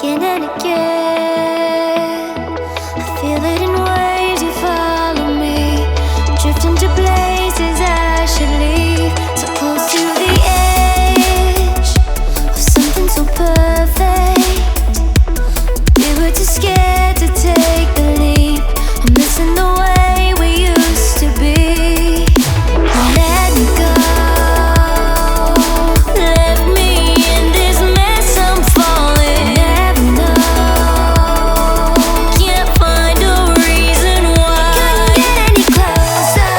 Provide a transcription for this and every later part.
again and again. I feel it in waves, you follow me, drifting to places I should leave. So close to the edge of something so perfect. We were too scared to take the leap. I'm missing the way we used to be. Let me go, left me in this mess I'm falling. Never know, can't find a reason why. Couldn't get any closer,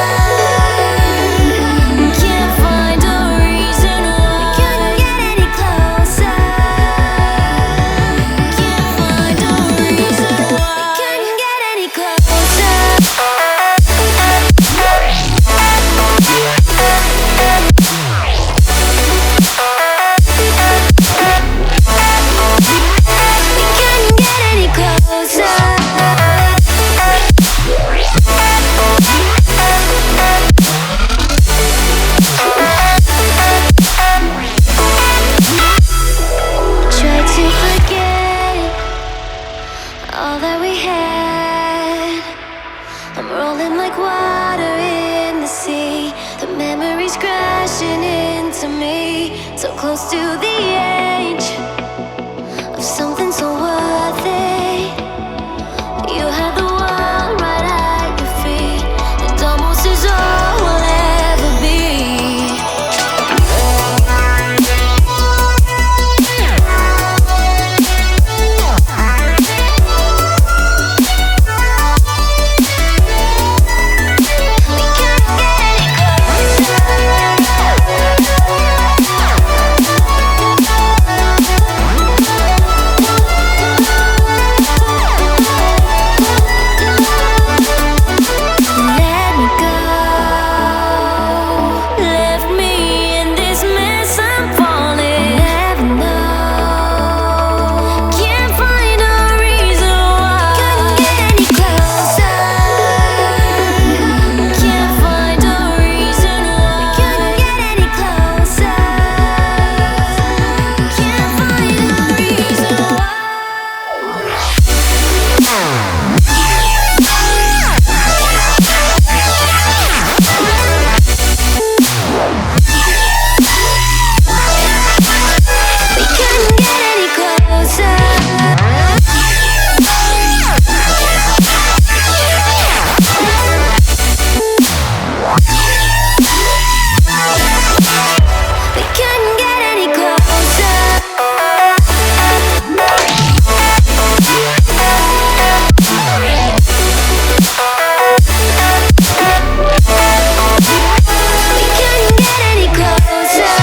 can't find a reason why. Couldn't get any closer, can't find a reason why. Couldn't get any closer. We couldn't get any closer. Tried to forget all that we had. I'm rolling like water in the sea. The memories crashing into me. So close to the edge of something so worth it. You had the world right at your feet. It almost is all we'll ever be. We can't get any closer. Let me go, left me in this mess I'm falling. Never know, can't find a reason why. Couldn't get any closer, can't find a reason why. Couldn't get any closer, can't find a reason why. We couldn't get any closer. We couldn't get any closer. We couldn't get any closer.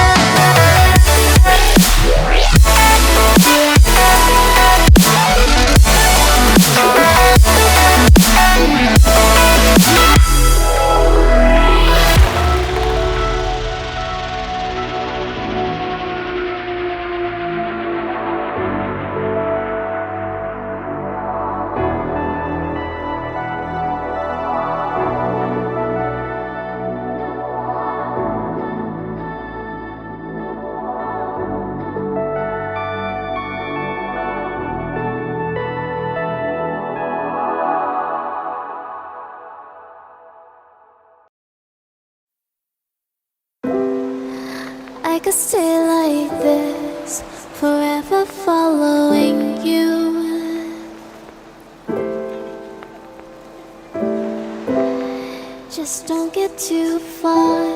I could stay like this, forever following you. Just don't get too far.